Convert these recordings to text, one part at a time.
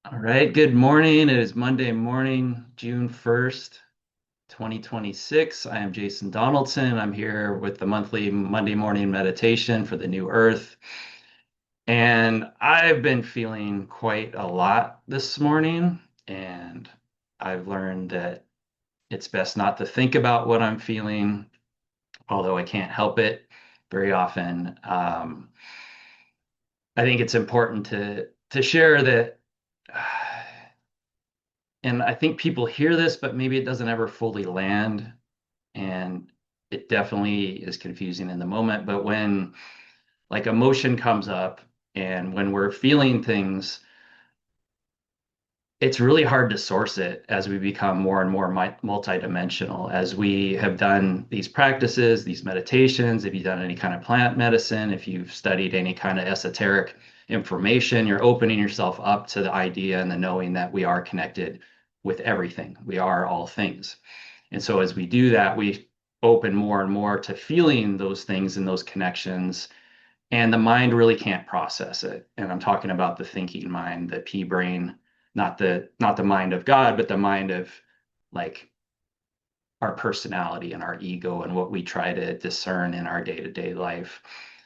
All right, good morning. It is Monday morning, June 1st, 2026. I am Jason Donaldson. I'm here with the monthly Monday morning meditation for the new earth. And I've been feeling quite a lot this morning, and I've learned that it's best not to think about what I'm feeling, although I can't help it very often. I think it's important to share that and I think people hear this, but maybe it doesn't ever fully land. And it definitely is confusing in the moment. But when like emotion comes up and when we're feeling things, it's really hard to source it as we become more and more multidimensional. As we have done these practices, these meditations, if you've done any kind of plant medicine, if you've studied any kind of esoteric information, you're opening yourself up to the idea and the knowing that we are connected with everything. We are all things. And so as we do that, we open more and more to feeling those things and those connections. And the mind really can't process it. And I'm talking about the thinking mind, the P brain, not the mind of God, but the mind of like our personality and our ego and what we try to discern in our day-to-day life.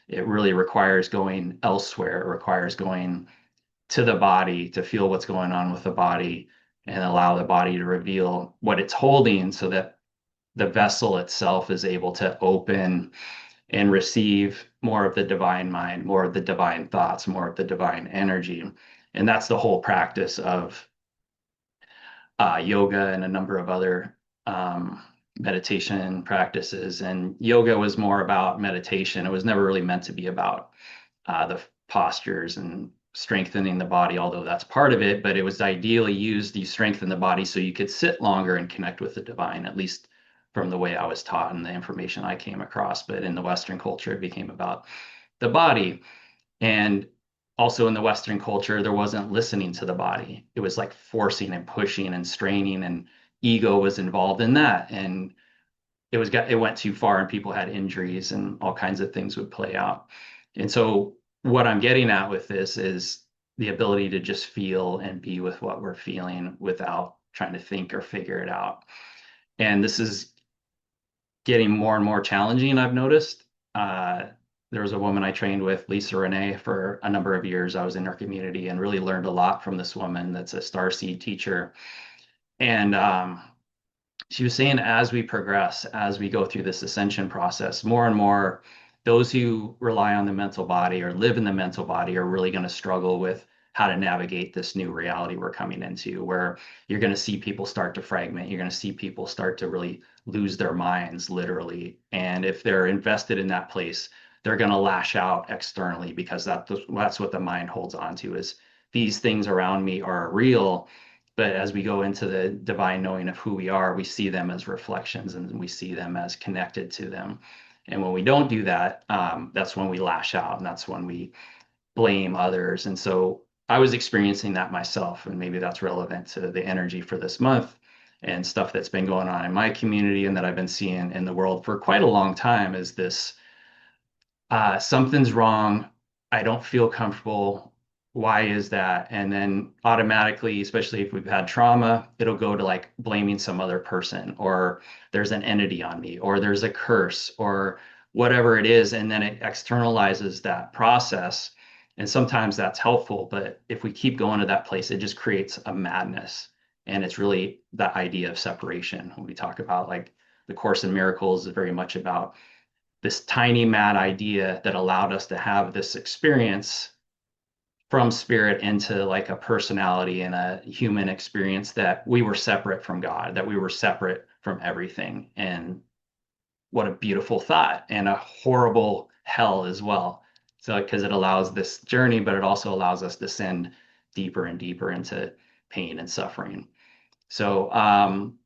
It really requires going elsewhere. It requires going to the body to feel what's going on with the body and allow the body to reveal what it's holding so that the vessel itself is able to open and receive more of the divine mind, more of the divine thoughts, more of the divine energy. And that's the whole practice of yoga and a number of other meditation practices. And yoga was more about meditation. It was never really meant to be about the postures and strengthening the body, although that's part of it. But it was ideally used, you strengthen the body so you could sit longer and connect with the divine, at least from the way I was taught and the information I came across. But in the Western culture, it became about the body. And also in the Western culture, there wasn't listening to the body. It was like forcing and pushing and straining, and ego was involved in that. And it went too far, and people had injuries, and all kinds of things would play out. And so, what I'm getting at with this is the ability to just feel and be with what we're feeling without trying to think or figure it out. And this is getting more and more challenging, I've noticed. Uh, there was a woman I trained with, Lisa Renee, for a number of years. I was in her community and really learned a lot from this woman that's a starseed teacher. And she was saying as we progress, as we go through this ascension process, more and more those who rely on the mental body or live in the mental body are really going to struggle with how to navigate this new reality we're coming into, where you're going to see people start to fragment. You're going to see people start to really lose their minds, literally. And if they're invested in that place, they're going to lash out externally because that's what the mind holds on to is these things around me are real, but as we go into the divine knowing of who we are, we see them as reflections and we see them as connected to them. And when we don't do that, that's when we lash out and that's when we blame others. And so I was experiencing that myself, and maybe that's relevant to the energy for this month and stuff that's been going on in my community and that I've been seeing in the world for quite a long time is this something's wrong. I don't feel comfortable. Why is that? And then automatically, especially if we've had trauma, it'll go to like blaming some other person, or there's an entity on me, or there's a curse, or whatever it is. And then it externalizes that process. And sometimes that's helpful. But if we keep going to that place, it just creates a madness. And it's really the idea of separation. When we talk about like the Course in Miracles is very much about this tiny mad idea that allowed us to have this experience from spirit into like a personality and a human experience that we were separate from God, that we were separate from everything. And what a beautiful thought and a horrible hell as well. So, because it allows this journey, but it also allows us to descend deeper and deeper into pain and suffering. So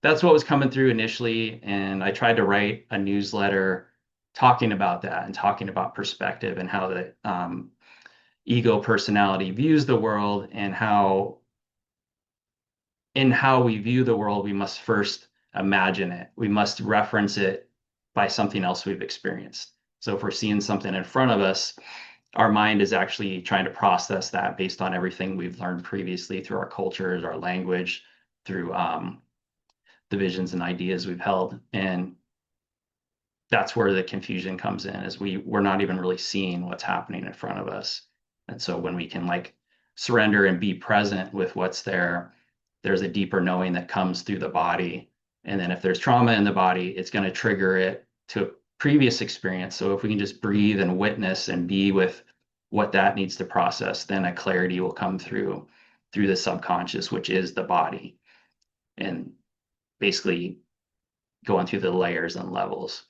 that's what was coming through initially. And I tried to write a newsletter talking about that and talking about perspective and how the ego personality views the world and how in how we view the world, we must first imagine it. We must reference it by something else we've experienced. So if we're seeing something in front of us, our mind is actually trying to process that based on everything we've learned previously through our cultures, our language, through the visions and ideas we've held. And that's where the confusion comes in, is we're not even really seeing what's happening in front of us. And so when we can like surrender and be present with what's there, there's a deeper knowing that comes through the body. And then if there's trauma in the body, it's going to trigger it to a previous experience. So if we can just breathe and witness and be with what that needs to process, then a clarity will come through the subconscious, which is the body, and basically going through the layers and levels.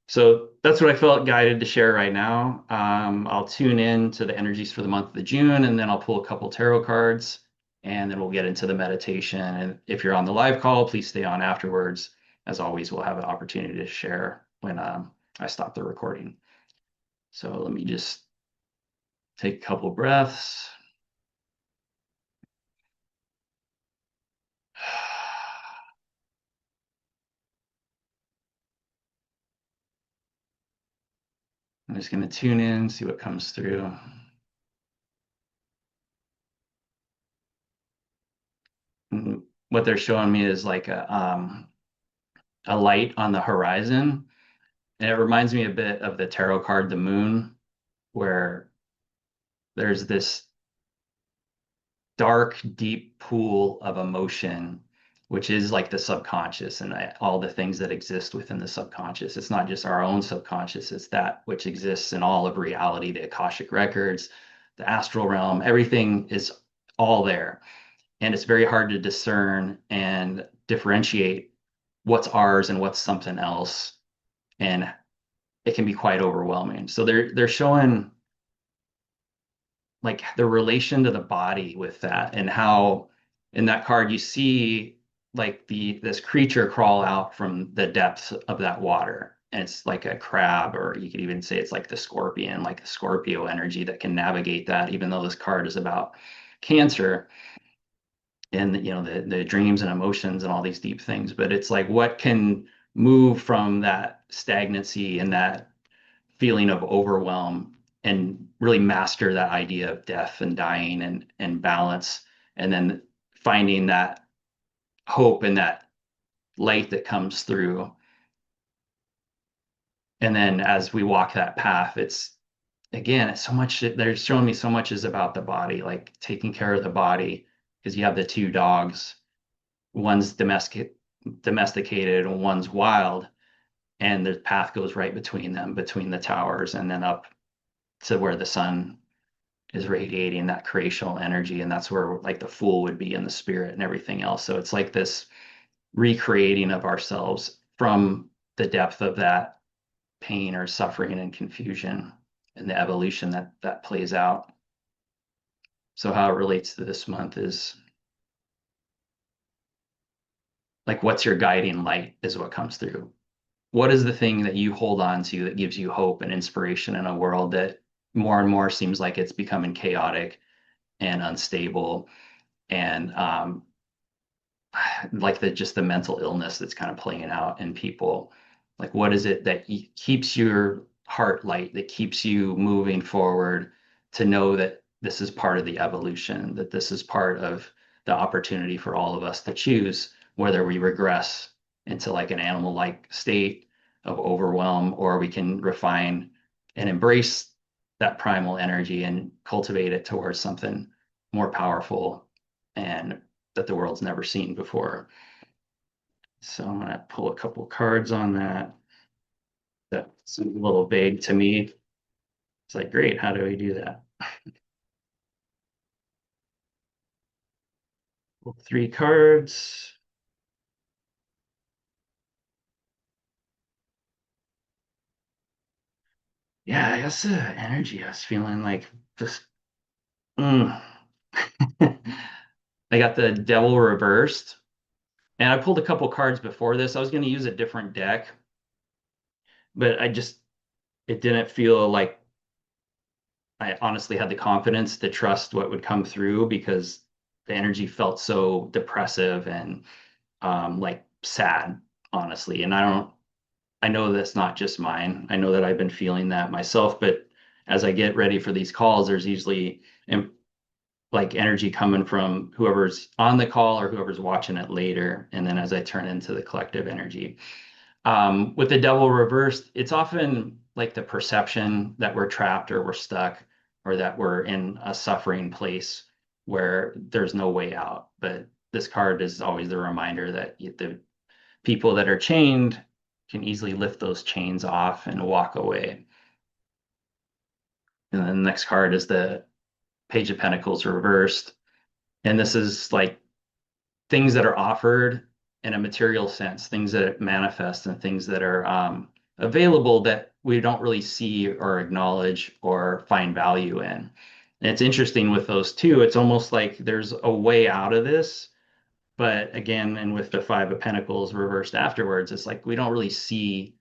So that's what I felt guided to share right now. I'll tune in to the energies for the month of June, and then I'll pull a couple tarot cards, and then we'll get into the meditation. And if you're on the live call, please stay on afterwards. As always, we'll have an opportunity to share when I stop the recording. So let me just take a couple breaths. I'm just going to tune in, see what comes through. And what they're showing me is like a light on the horizon. And it reminds me a bit of the tarot card, the moon, where there's this dark, deep pool of emotion, which is like the subconscious and all the things that exist within the subconscious. It's not just our own subconscious, it's that which exists in all of reality, the Akashic records, the astral realm, everything is all there. And it's very hard to discern and differentiate what's ours and what's something else. And it can be quite overwhelming. So they're showing like the relation to the body with that, and how in that card you see like this creature crawl out from the depths of that water, and it's like a crab, or you could even say it's like the scorpion, like the Scorpio energy that can navigate that, even though this card is about cancer and the dreams and emotions and all these deep things. But it's like what can move from that stagnancy and that feeling of overwhelm and really master that idea of death and dying and balance, and then finding that hope and that light that comes through. And then as we walk that path, it's again, it's so much, they're showing me so much is about the body, like taking care of the body, because you have the two dogs, one's domesticated and one's wild, and the path goes right between them, between the towers, and then up to where the sun is radiating that creational energy. And that's where like the Fool would be in the spirit and everything else. So it's like this recreating of ourselves from the depth of that pain or suffering and confusion, and the evolution that plays out. So how it relates to this month is like, what's your guiding light is what comes through. What is the thing that you hold on to that gives you hope and inspiration in a world that more and more seems like it's becoming chaotic and unstable, and like just the mental illness that's kind of playing out in people? Like, what is it that keeps your heart light, that keeps you moving forward, to know that this is part of the evolution, that this is part of the opportunity for all of us to choose whether we regress into like an animal-like state of overwhelm, or we can refine and embrace that primal energy and cultivate it towards something more powerful and that the world's never seen before. So I'm gonna pull a couple cards on that. That's a little vague to me. It's like, great, how do we do that? Pull three cards. Yeah, I guess the energy I was feeling like just mm. I got the Devil reversed. And I pulled a couple cards before this. I was going to use a different deck, but it didn't feel like I honestly had the confidence to trust what would come through, because the energy felt so depressive and like sad, honestly. And I know that's not just mine. I know that I've been feeling that myself, but as I get ready for these calls, there's usually like energy coming from whoever's on the call or whoever's watching it later. And then as I turn into the collective energy. With the devil reversed, it's often like the perception that we're trapped or we're stuck or that we're in a suffering place where there's no way out. But this card is always the reminder that the people that are chained can easily lift those chains off and walk away. And then the next card is the Page of Pentacles reversed. And this is like things that are offered in a material sense, things that manifest and things that are available that we don't really see or acknowledge or find value in. And it's interesting with those two, it's almost like there's a way out of this. But again, and with the Five of Pentacles reversed afterwards, it's like we don't really see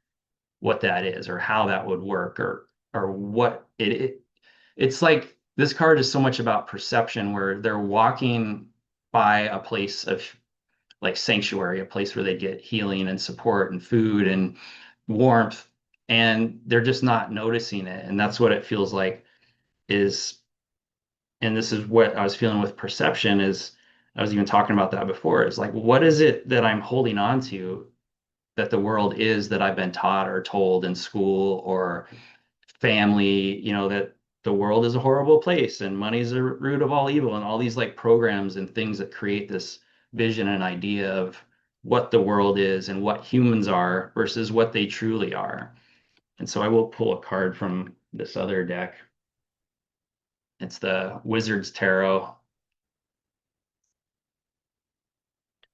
what that is or how that would work or what it's like this card is so much about perception where they're walking by a place of like sanctuary, a place where they get healing and support and food and warmth, and they're just not noticing it. And that's what it feels like is, and this is what I was feeling with perception is I was even talking about that before. It's like, what is it that I'm holding on to that the world is that I've been taught or told in school or family, that the world is a horrible place and money's the root of all evil and all these like programs and things that create this vision and idea of what the world is and what humans are versus what they truly are. And so I will pull a card from this other deck. It's the Wizard's Tarot.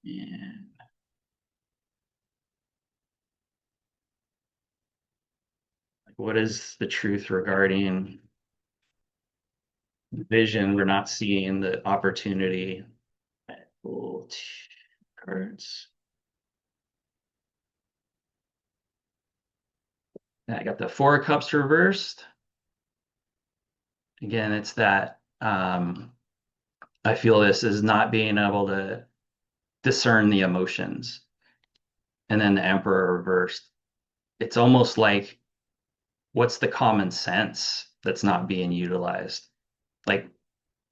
And what is the truth regarding vision? We're not seeing the opportunity. Pull two cards. I got the Four of Cups reversed. Again, it's that I feel this is not being able to discern the emotions. And then the Emperor reversed. It's almost like what's the common sense that's not being utilized? Like,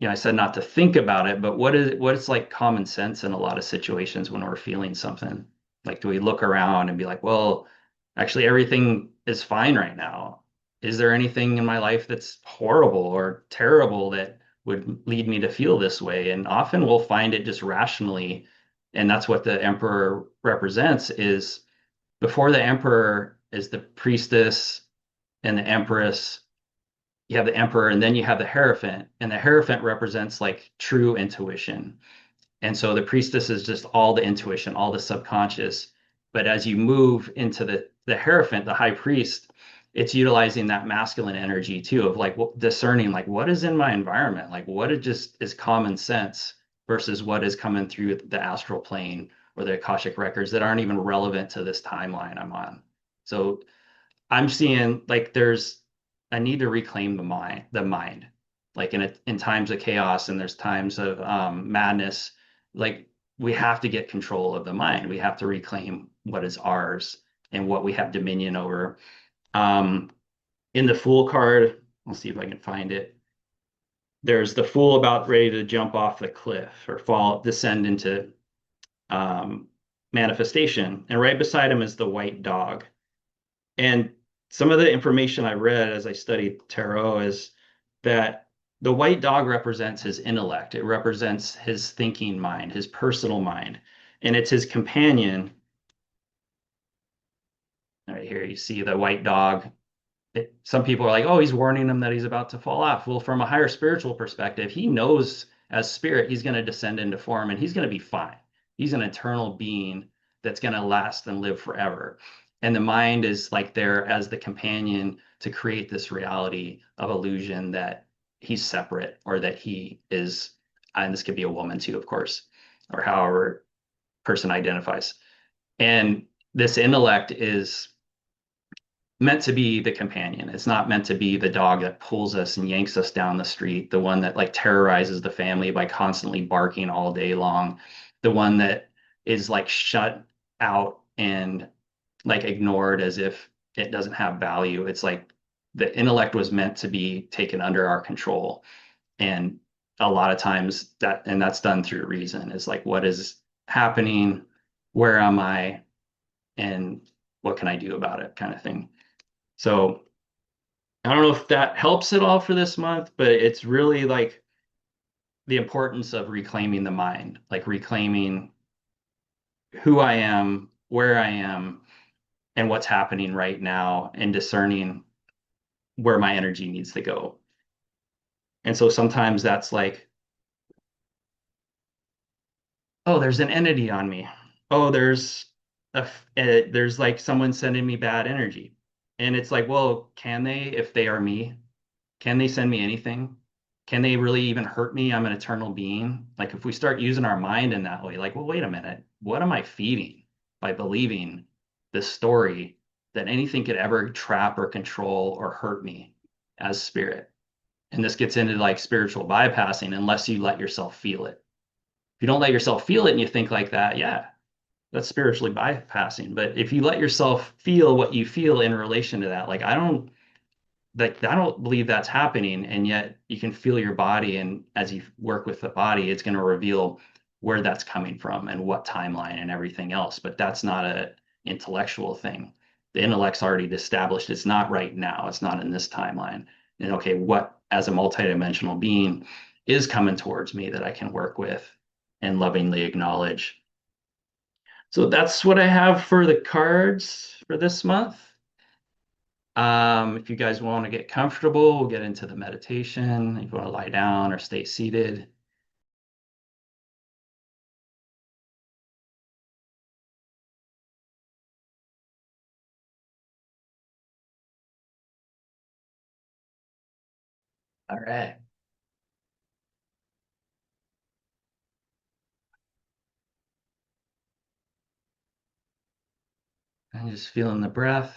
I said not to think about it, but what is like common sense in a lot of situations when we're feeling something? Like, do we look around and be like, well, actually everything is fine right now? Is there anything in my life that's horrible or terrible that would lead me to feel this way? And often we'll find it just rationally. And that's what the emperor represents is before the emperor is the priestess and the empress, you have the emperor and then you have the hierophant, and the hierophant represents like true intuition. And so the priestess is just all the intuition, all the subconscious. But as you move into the hierophant, the high priest, it's utilizing that masculine energy too of like discerning like what is in my environment, like what it just is common sense versus what is coming through the astral plane or the Akashic records that aren't even relevant to this timeline I'm on. So I'm seeing like there's a need to reclaim the mind, like in times of chaos and there's times of madness, like we have to get control of the mind. We have to reclaim what is ours and what we have dominion over. Um, in the Fool card, I'll see if I can find it. There's the Fool about ready to jump off the cliff or descend into manifestation, and right beside him is the white dog. And some of the information I read as I studied tarot is that the white dog represents his intellect. It represents his thinking mind, his personal mind, and it's his companion. Right here, you see the white dog. Some people are like, oh, he's warning him that he's about to fall off. Well, from a higher spiritual perspective, he knows as spirit, he's going to descend into form and he's going to be fine. He's an eternal being that's going to last and live forever. And the mind is like there as the companion to create this reality of illusion that he's separate or that he is, and this could be a woman too, of course, or however person identifies. And this intellect is meant to be the companion. It's not meant to be the dog that pulls us and yanks us down the street, the one that like terrorizes the family by constantly barking all day long, the one that is like shut out and like ignored as if it doesn't have value. It's like the intellect was meant to be taken under our control. And a lot of times that's done through reason, is like, what is happening? Where am I? And what can I do about it, kind of thing. So I don't know if that helps at all for this month, but it's really like the importance of reclaiming the mind, like reclaiming who I am, where I am, and what's happening right now, and discerning where my energy needs to go. And so sometimes that's like, oh, there's an entity on me. Oh, there's like someone sending me bad energy. And it's like, well, can they, if they are me? Can they send me anything? Can they really even hurt me? I'm an eternal being. Like if we start using our mind in that way, like, well, wait a minute, what am I feeding by believing this story that anything could ever trap or control or hurt me as spirit? And this gets into like spiritual bypassing unless you let yourself feel it. If you don't let yourself feel it and you think like that, yeah, that's spiritually bypassing. But if you let yourself feel what you feel in relation to that, I don't believe that's happening. And yet you can feel your body. And as you work with the body, it's going to reveal where that's coming from and what timeline and everything else. But that's not a intellectual thing. The intellect's already established. It's not right now. It's not in this timeline. And okay, what as a multidimensional being is coming towards me that I can work with and lovingly acknowledge. So that's what I have for the cards for this month. If you guys want to get comfortable, we'll get into the meditation. If you want to lie down or stay seated. All right. I'm just feeling the breath,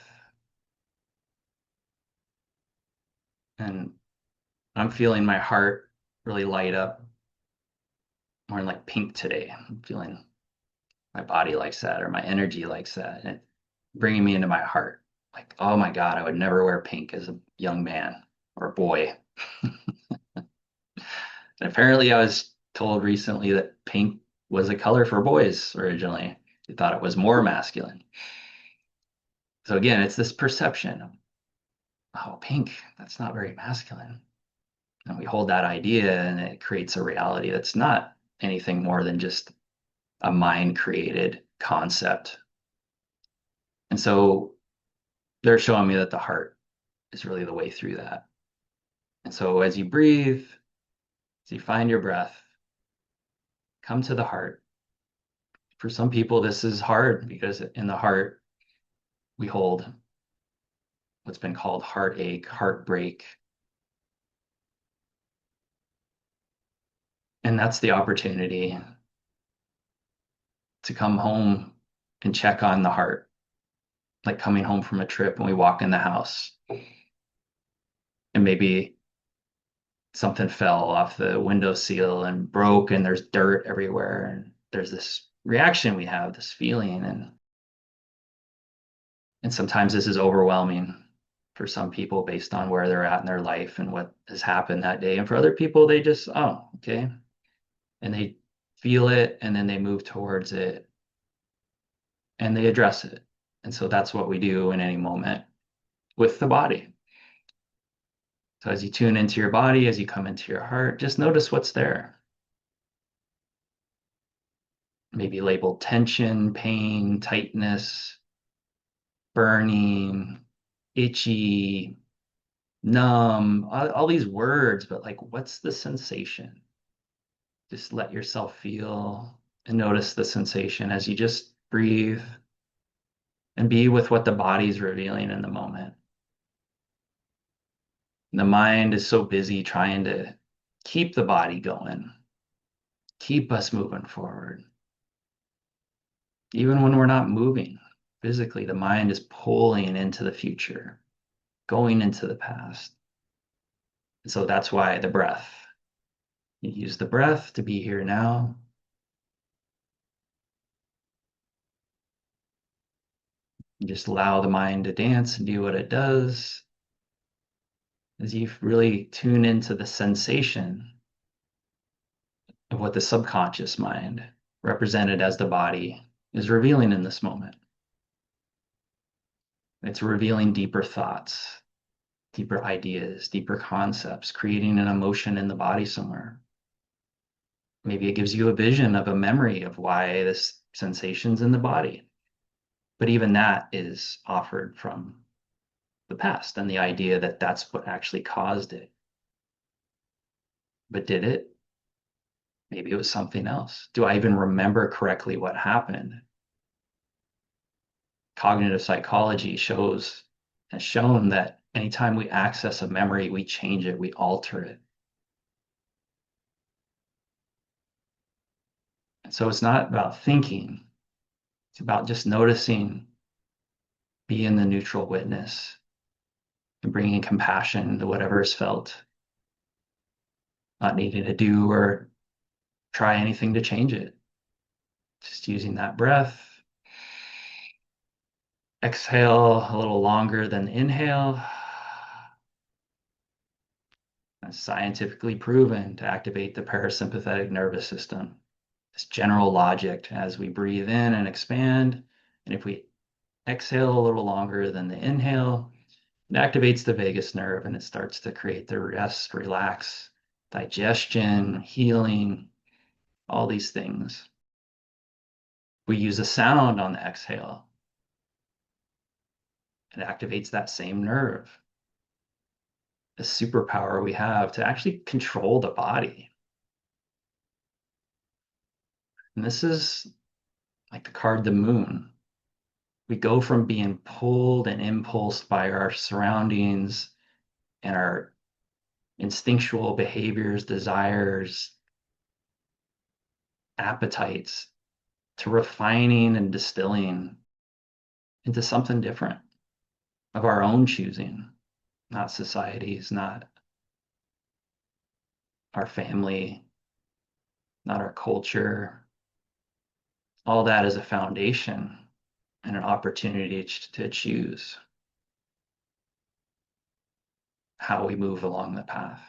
and I'm feeling my heart really light up. I'm wearing like pink today. I'm feeling my body likes that, or my energy likes that, and it bringing me into my heart. Like, oh my God, I would never wear pink as a young man or boy. And apparently, I was told recently that pink was a color for boys originally. They thought it was more masculine. So again, it's this perception of, oh, pink, that's not very masculine. And we hold that idea and it creates a reality that's not anything more than just a mind created concept. And so they're showing me that the heart is really the way through that. And so as you breathe, as you find your breath, come to the heart. For some people, this is hard because in the heart, we hold what's been called heartache, heartbreak. And that's the opportunity to come home and check on the heart, like coming home from a trip and we walk in the house and maybe something fell off the window seal and broke and there's dirt everywhere and there's this reaction we have, this feeling, and sometimes this is overwhelming for some people based on where they're at in their life and what has happened that day. And for other people, they just, oh, okay. And they feel it and then they move towards it and they address it. And so that's what we do in any moment with the body. So as you tune into your body, as you come into your heart, just notice what's there. Maybe labeled tension, pain, tightness, burning, itchy, numb, all these words, but like, what's the sensation? Just let yourself feel and notice the sensation as you just breathe and be with what the body's revealing in the moment. The mind is so busy trying to keep the body going, keep us moving forward. Even when we're not moving physically, the mind is pulling into the future, going into the past. And so that's why the breath. You use the breath to be here now. You just allow the mind to dance and do what it does. as you really tune into the sensation of what the subconscious mind, represented as the body, is revealing in this moment. It's revealing deeper thoughts, deeper ideas, deeper concepts, creating an emotion in the body somewhere. Maybe it gives you a vision of a memory of why this sensation's in the body. But even that is offered from the past and the idea that that's what actually caused it. But did it? Maybe it was something else. Do I even remember correctly what happened? Cognitive psychology has shown that anytime we access a memory, we change it, we alter it. And so it's not about thinking, it's about just noticing, being the neutral witness, and bringing compassion to whatever is felt, not needing to do or try anything to change it. Just using that breath. Exhale a little longer than inhale. That's scientifically proven to activate the parasympathetic nervous system. This general logic as we breathe in and expand. And if we exhale a little longer than the inhale, it activates the vagus nerve and it starts to create the rest, relax, digestion, healing, all these things. We use a sound on the exhale. It activates that same nerve. The superpower we have to actually control the body. And this is like the card the moon. We go from being pulled and impulsed by our surroundings and our instinctual behaviors, desires, appetites, to refining and distilling into something different of our own choosing, not society's, not our family, not our culture. All that is a foundation and an opportunity to choose how we move along the path.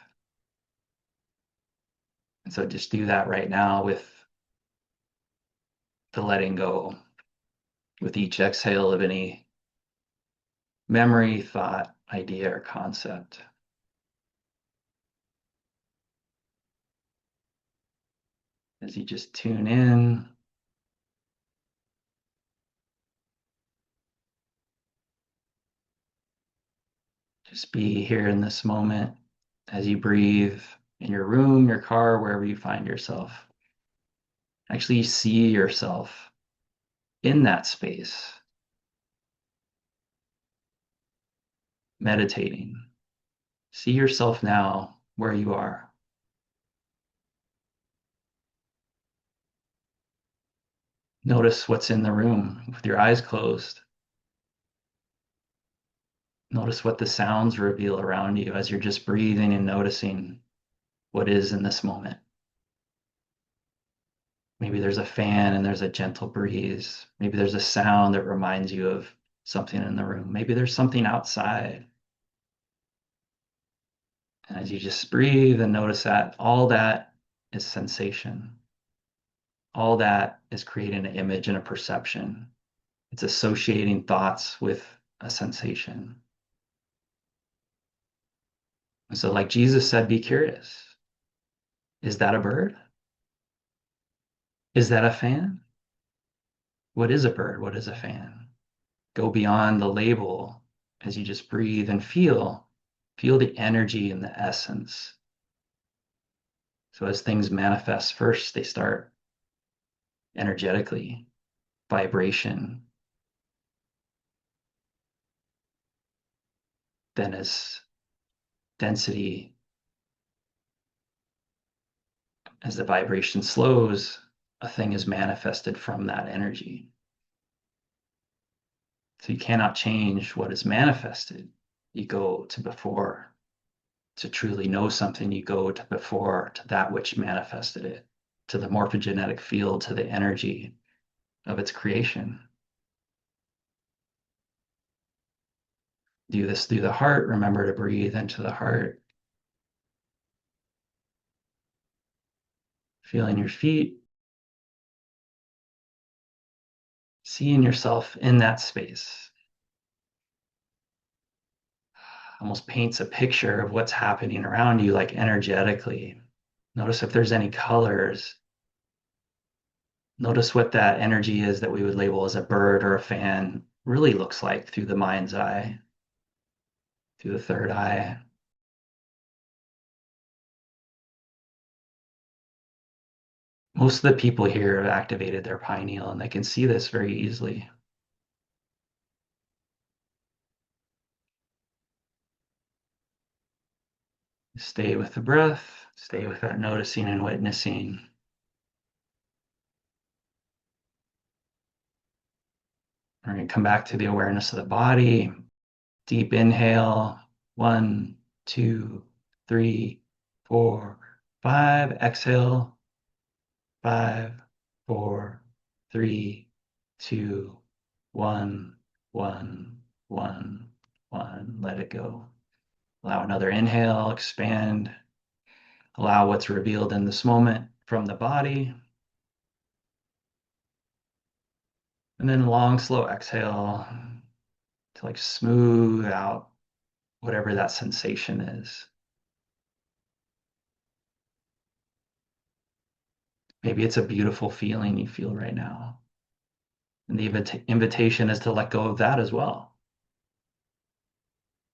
And so just do that right now with the letting go, with each exhale of any memory, thought, idea, or concept. As you just tune in, just be here in this moment as you breathe in your room, your car, wherever you find yourself. Actually see yourself in that space, meditating. See yourself now where you are. Notice what's in the room with your eyes closed. Notice what the sounds reveal around you as you're just breathing and noticing what is in this moment. Maybe there's a fan and there's a gentle breeze. Maybe there's a sound that reminds you of something in the room. Maybe there's something outside. And as you just breathe and notice that, all that is sensation. All that is creating an image and a perception. It's associating thoughts with a sensation. And so, like Jesus said, be curious. Is that a bird? Is that a fan? What is a bird? What is a fan? Go beyond the label as you just breathe and feel the energy and the essence. So as things manifest, first they start energetically, vibration. Then as density, as the vibration slows, a thing is manifested from that energy. So you cannot change what is manifested. You go to before. To truly know something, you go to before, to that which manifested it, to the morphogenetic field, to the energy of its creation. Do this through the heart. Remember to breathe into the heart. Feeling your feet. Seeing yourself in that space. Almost paints a picture of what's happening around you, like energetically. Notice if there's any colors. Notice what that energy is that we would label as a bird or a fan really looks like through the mind's eye, through the third eye. Most of the people here have activated their pineal and they can see this very easily. Stay with the breath, stay with that noticing and witnessing. We're going to come back to the awareness of the body. Deep inhale. 1, 2, 3, 4, 5. Exhale. 5, 4, 3, 2, 1, 1, 1, 1. Let it go. Allow another inhale, expand. Allow what's revealed in this moment from the body. And then long, slow exhale to like smooth out whatever that sensation is. Maybe it's a beautiful feeling you feel right now. And the invitation is to let go of that as well.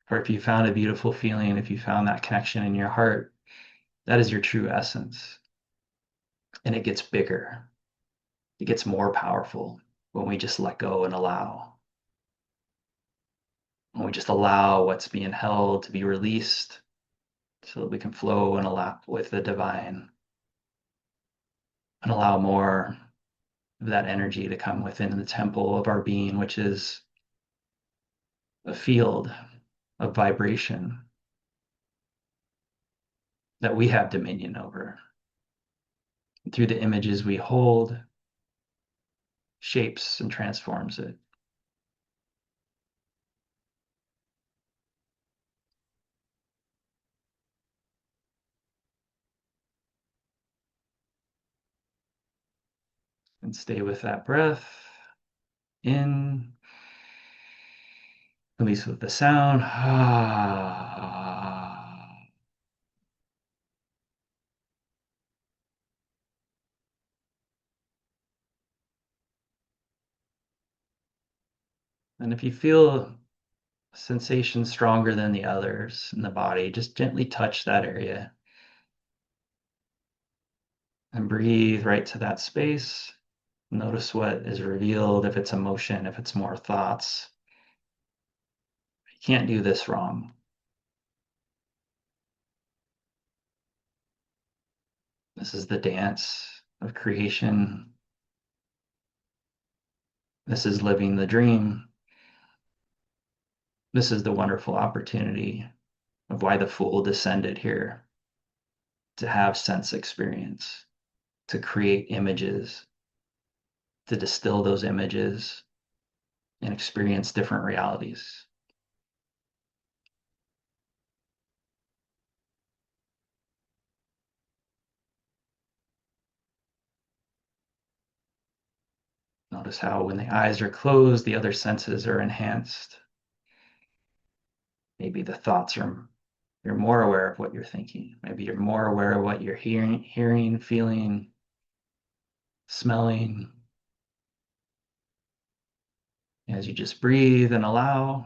Or if you found a beautiful feeling, if you found that connection in your heart, that is your true essence. And it gets bigger. It gets more powerful when we just let go and allow. When we just allow what's being held to be released so that we can flow and allow with the divine and allow more of that energy to come within the temple of our being, which is a field of vibration that we have dominion over. Through the images we hold, shapes and transforms it. And stay with that breath. In, release with the sound. And if you feel sensation stronger than the others in the body, just gently touch that area. And breathe right to that space. Notice what is revealed, if it's emotion, if it's more thoughts. You can't do this wrong. This is the dance of creation. This is living the dream. This is the wonderful opportunity of why the Fool descended here, to have sense experience, to create images, to distill those images and experience different realities. Notice how when the eyes are closed, the other senses are enhanced. Maybe the thoughts are, you're more aware of what you're thinking. Maybe you're more aware of what you're hearing, feeling, smelling. As you just breathe and allow,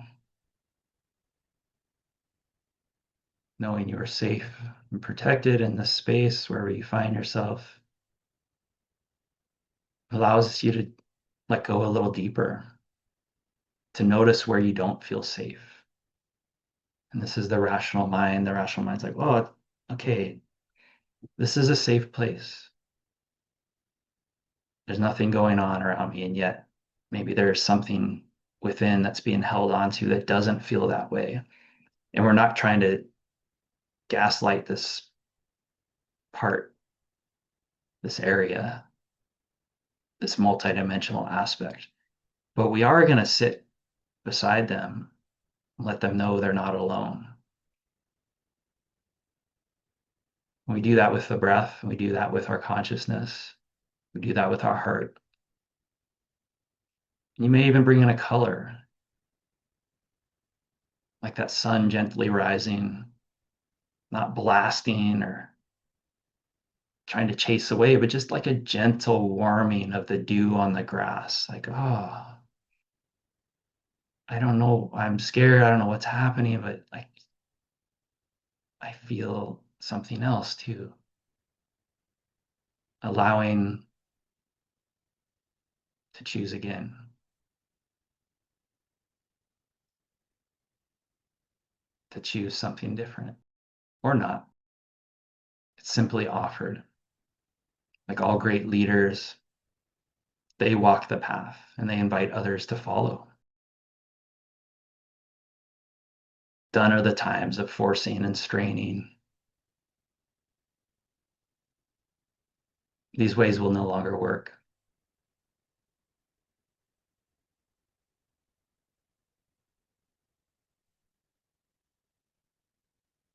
knowing you are safe and protected in this space wherever you find yourself, allows you to let go a little deeper, to notice where you don't feel safe. And this is the rational mind. The rational mind's like, well, okay, this is a safe place. There's nothing going on around me, and yet maybe there's something within that's being held onto that doesn't feel that way. And we're not trying to gaslight this part, this area, this multidimensional aspect, but we are going to sit beside them Let them know they're not alone. We do that with the breath. We do that with our consciousness. We do that with our heart. You may even bring in a color, like that sun gently rising, not blasting or trying to chase away, but just like a gentle warming of the dew on the grass. Like, oh, I don't know. I'm scared. I don't know what's happening, but like I feel something else too. Allowing to choose again, to choose something different or not. It's simply offered. Like all great leaders, they walk the path and they invite others to follow. Done are the times of forcing and straining. These ways will no longer work.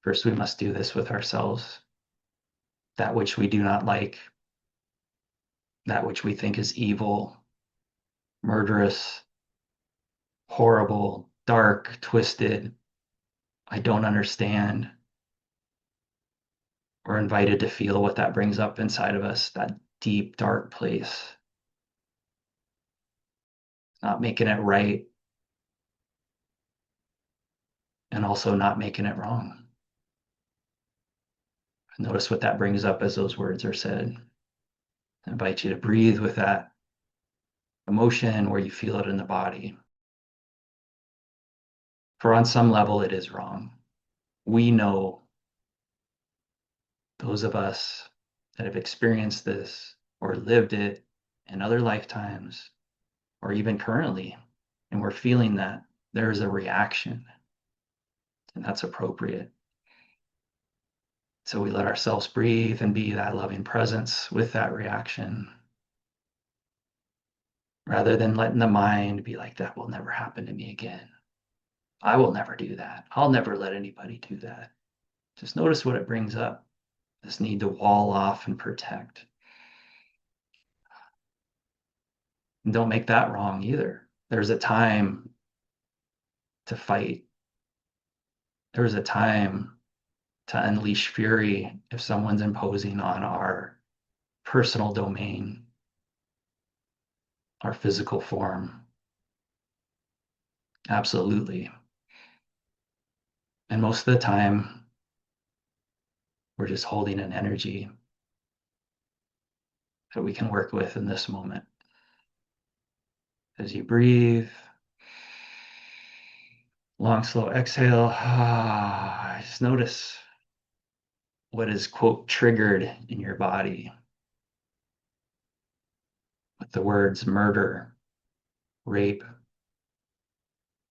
First, we must do this with ourselves. That which we do not like, that which we think is evil, murderous, horrible, dark, twisted, I don't understand. We're invited to feel what that brings up inside of us, that deep, dark place. Not making it right and also not making it wrong. Notice what that brings up as those words are said. I invite you to breathe with that emotion where you feel it in the body. For on some level, it is wrong. We know, those of us that have experienced this or lived it in other lifetimes or even currently, and we're feeling that there is a reaction, and that's appropriate. So we let ourselves breathe and be that loving presence with that reaction, rather than letting the mind be like, that will never happen to me again. I will never do that. I'll never let anybody do that. Just notice what it brings up, this need to wall off and protect. And don't make that wrong either. There's a time to fight. There's a time to unleash fury if someone's imposing on our personal domain, our physical form. Absolutely. And most of the time, we're just holding an energy that we can work with in this moment. As you breathe, long, slow exhale, just notice what is, quote, triggered in your body with the words murder, rape,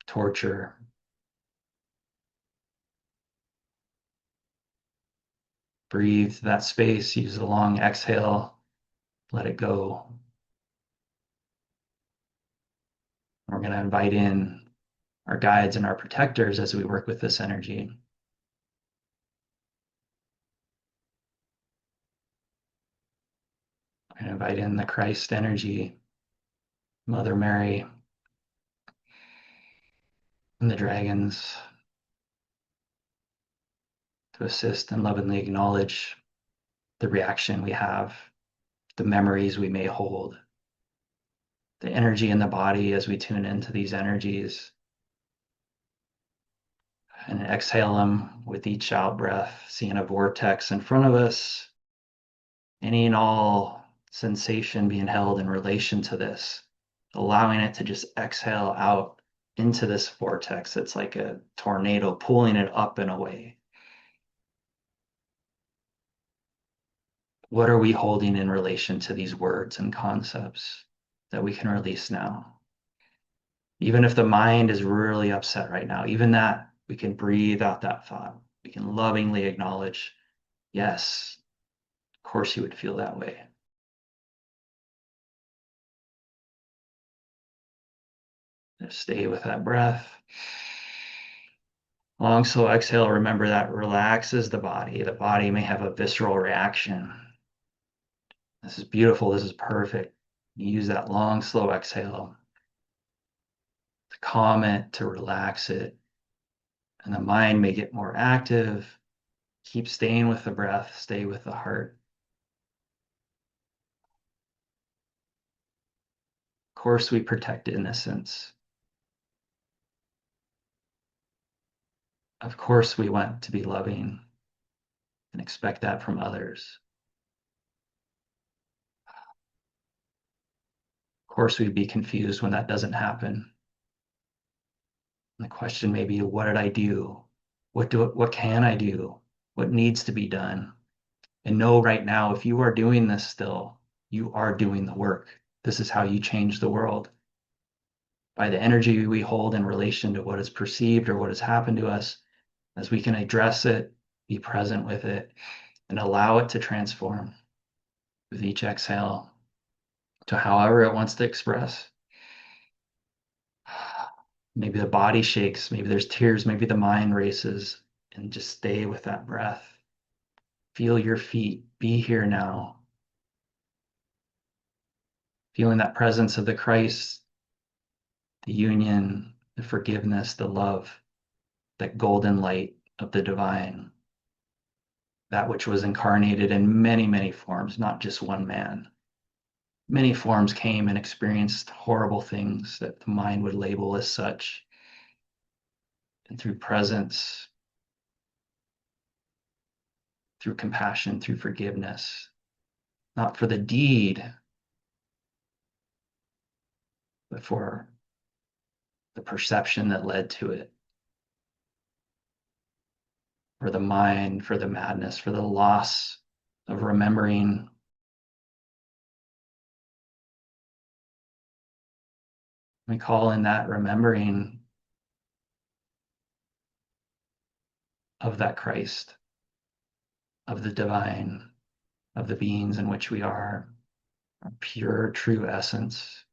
torture. Breathe that space, use the long exhale, let it go. We're going to invite in our guides and our protectors as we work with this energy. We're going to invite in the Christ energy, Mother Mary, and the dragons to assist and lovingly acknowledge the reaction we have, the memories we may hold, the energy in the body as we tune into these energies. And exhale them with each out breath, seeing a vortex in front of us, any and all sensation being held in relation to this, allowing it to just exhale out into this vortex. It's like a tornado pulling it up and away. What are we holding in relation to these words and concepts that we can release now? Even if the mind is really upset right now, even that, we can breathe out that thought. We can lovingly acknowledge, yes, of course you would feel that way. Just stay with that breath. Long, slow exhale, remember that relaxes the body. The body may have a visceral reaction. This is beautiful. This is perfect. You use that long, slow exhale to calm it, to relax it. And the mind may get more active. Keep staying with the breath, stay with the heart. Of course, we protect innocence. Of course, we want to be loving and expect that from others. Of course, we'd be confused when that doesn't happen. And the question may be, what did I do? What can I do? What needs to be done? And know right now, if you are doing this still, you are doing the work. This is how you change the world. By the energy we hold in relation to what is perceived or what has happened to us, as we can address it, be present with it, and allow it to transform with each exhale to however it wants to express. Maybe the body shakes, maybe there's tears, maybe the mind races, and just stay with that breath. Feel your feet, be here now. Feeling that presence of the Christ, the union, the forgiveness, the love, that golden light of the divine, that which was incarnated in many, many forms, not just one man. Many forms came and experienced horrible things that the mind would label as such. And through presence, through compassion, through forgiveness, not for the deed, but for the perception that led to it, for the mind, for the madness, for the loss of remembering. We call in that remembering of that Christ, of the divine, of the beings in which we are, our pure, true essence.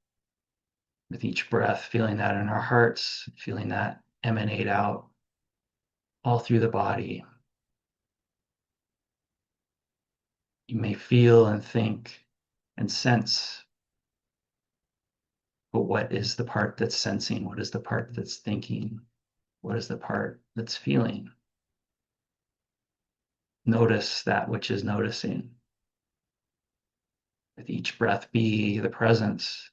With each breath, feeling that in our hearts, feeling that emanate out all through the body. You may feel and think and sense, but what is the part that's sensing? What is the part that's thinking? What is the part that's feeling? Notice that which is noticing. With each breath, be the presence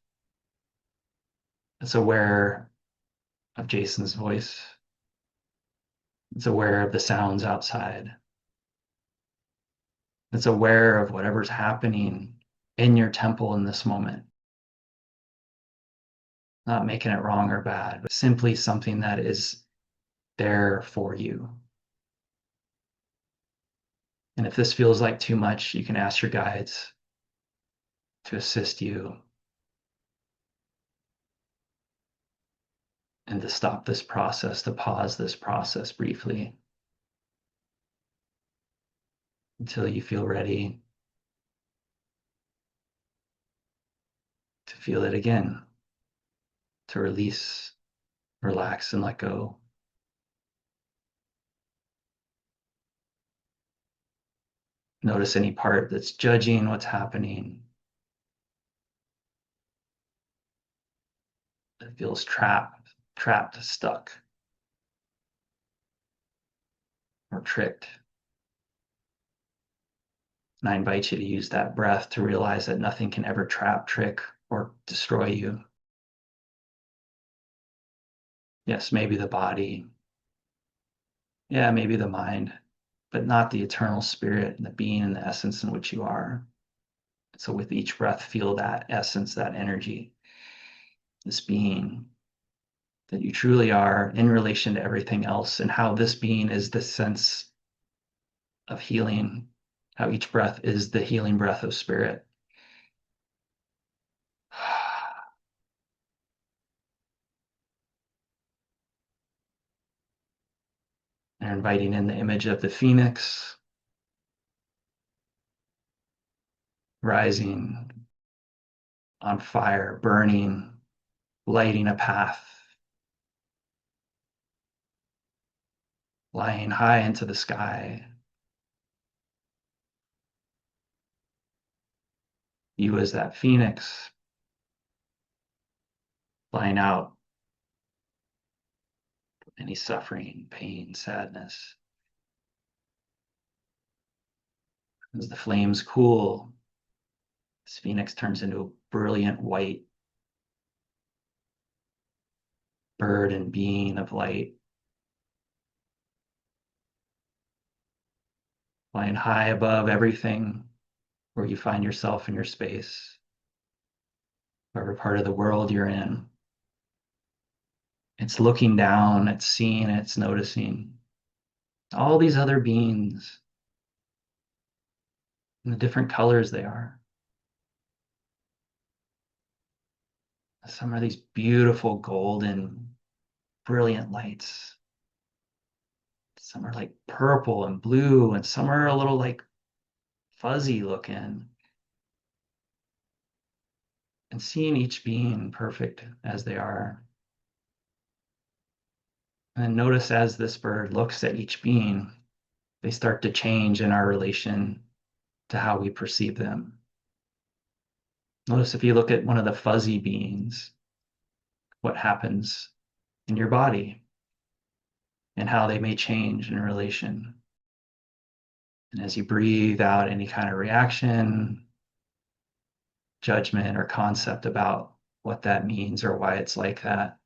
that's aware of Jason's voice. It's aware of the sounds outside. It's aware of whatever's happening in your temple in this moment. Not making it wrong or bad, but simply something that is there for you. And if this feels like too much, you can ask your guides to assist you and to stop this process, to pause this process briefly until you feel ready to feel it again, to release, relax, and let go. Notice any part that's judging what's happening, that feels trapped, stuck, or tricked. And I invite you to use that breath to realize that nothing can ever trap, trick, or destroy you. Yes, maybe the body. Yeah, maybe the mind, but not the eternal spirit and the being and the essence in which you are. So with each breath, feel that essence, that energy, this being that you truly are in relation to everything else, and how this being is the sense of healing, how each breath is the healing breath of spirit. And inviting in the image of the phoenix, rising on fire, burning, lighting a path. flying high into the sky. You as that phoenix flying out any suffering, pain, sadness. As the flames cool, this phoenix turns into a brilliant white bird and being of light, flying high above everything where you find yourself in your space, whatever part of the world you're in. It's looking down, it's seeing, it's noticing all these other beings and the different colors they are. Some are these beautiful golden, brilliant lights. Some are like purple and blue, and some are a little like fuzzy looking. And seeing each being perfect as they are. And notice as this bird looks at each being, they start to change in our relation to how we perceive them. Notice if you look at one of the fuzzy beings, what happens in your body and how they may change in relation. And as you breathe out any kind of reaction, judgment, or concept about what that means or why it's like that,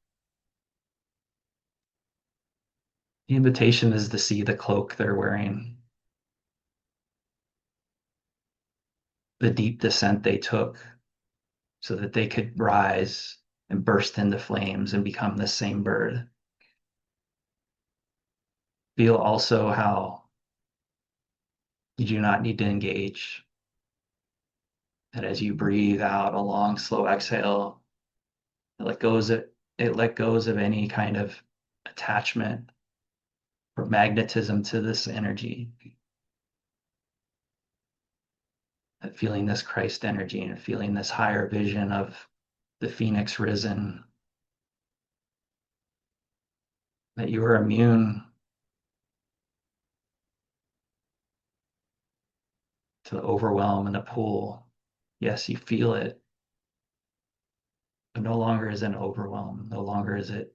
the invitation is to see the cloak they're wearing, the deep descent they took so that they could rise and burst into flames and become the same bird. Feel also how you do not need to engage. That as you breathe out a long, slow exhale, it let goes of any kind of attachment or magnetism to this energy. That feeling this Christ energy and feeling this higher vision of the phoenix risen, that you are immune to the overwhelm and the pull. Yes, you feel it, but no longer is it an overwhelm. No longer is it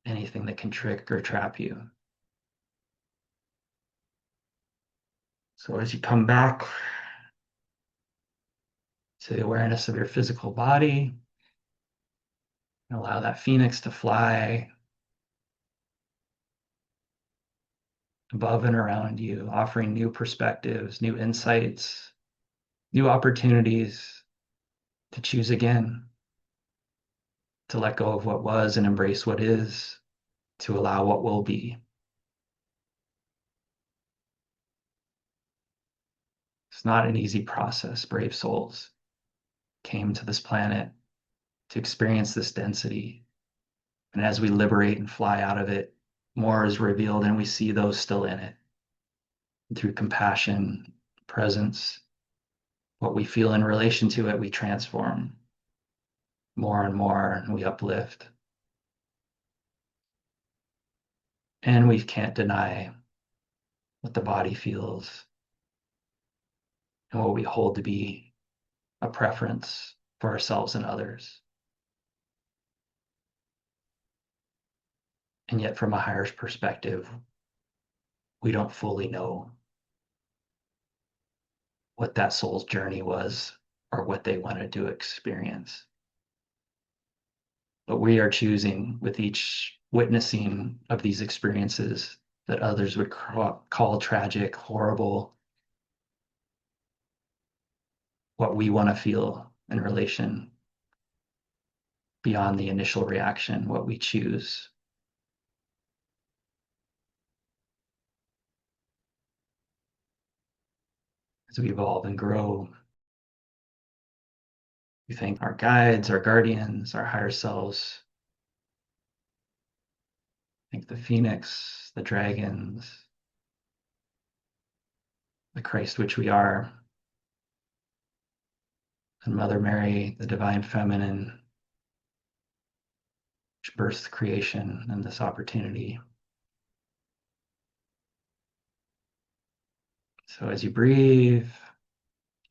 anything that can trick or trap you. So as you come back to the awareness of your physical body, allow that phoenix to fly above and around you, offering new perspectives, new insights, new opportunities to choose again, to let go of what was and embrace what is, to allow what will be. It's not an easy process. Brave souls came to this planet to experience this density. And as we liberate and fly out of it, more is revealed and we see those still in it. And through compassion, presence, what we feel in relation to it, we transform more and more, and we uplift. And we can't deny what the body feels and what we hold to be a preference for ourselves and others. And yet, from a higher perspective, we don't fully know what that soul's journey was or what they wanted to experience. But we are choosing with each witnessing of these experiences that others would call tragic, horrible, what we want to feel in relation beyond the initial reaction, what we choose. As we evolve and grow, we thank our guides, our guardians, our higher selves. Thank the phoenix, the dragons, the Christ which we are, and Mother Mary, the divine feminine, which birth creation and this opportunity. So as you breathe,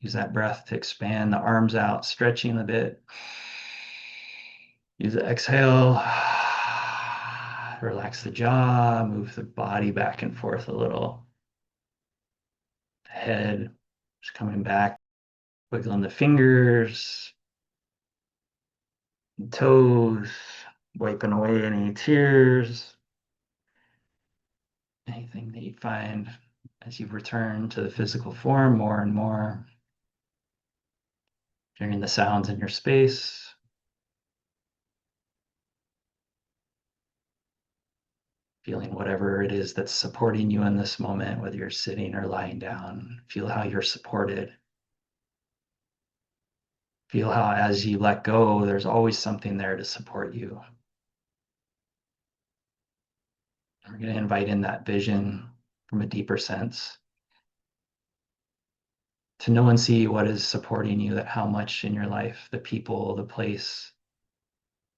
use that breath to expand the arms out, stretching a bit. Use the exhale. Relax the jaw, move the body back and forth a little. Head just coming back, wiggling the fingers, toes, wiping away any tears, anything that you find as you return to the physical form more and more. Hearing the sounds in your space. Feeling whatever it is that's supporting you in this moment, whether you're sitting or lying down. Feel how you're supported. Feel how as you let go, there's always something there to support you. We're going to invite in that vision from a deeper sense to know and see what is supporting you, that how much in your life, the people, the place,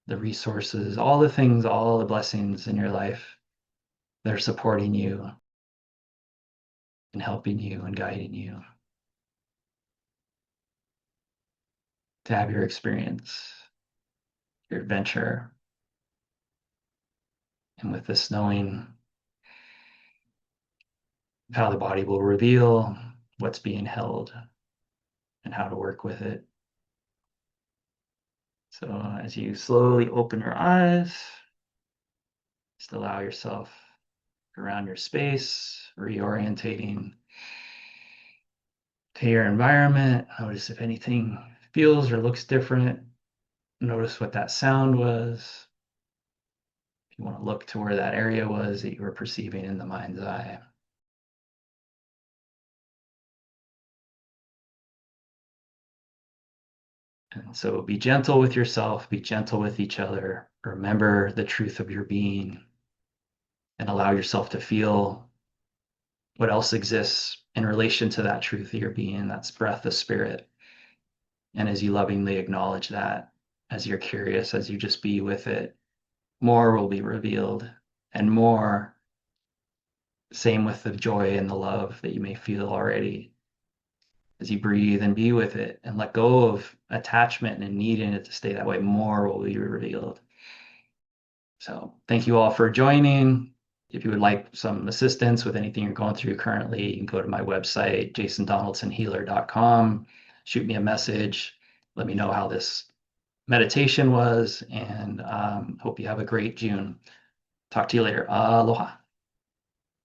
the resources, all the things, all the blessings in your life, they're supporting you and helping you and guiding you to have your experience, your adventure. And with this knowing of how the body will reveal what's being held and how to work with it. So as you slowly open your eyes, just allow yourself around your space, reorientating to your environment. Notice if anything feels or looks different. Notice what that sound was. If you want to look to where that area was that you were perceiving in the mind's eye. And so be gentle with yourself, be gentle with each other. Remember the truth of your being and allow yourself to feel what else exists in relation to that truth of your being. That's breath of spirit. And as you lovingly acknowledge that, as you're curious, as you just be with it, more will be revealed and more. Same with the joy and the love that you may feel already. As you breathe and be with it and let go of attachment and needing it to stay that way, more will be revealed. So thank you all for joining. If you would like some assistance with anything you're going through currently, you can go to my website, jasondonaldsonhealer.com, shoot me a message, let me know how this meditation was, and hope you have a great June. Talk to you later. Aloha.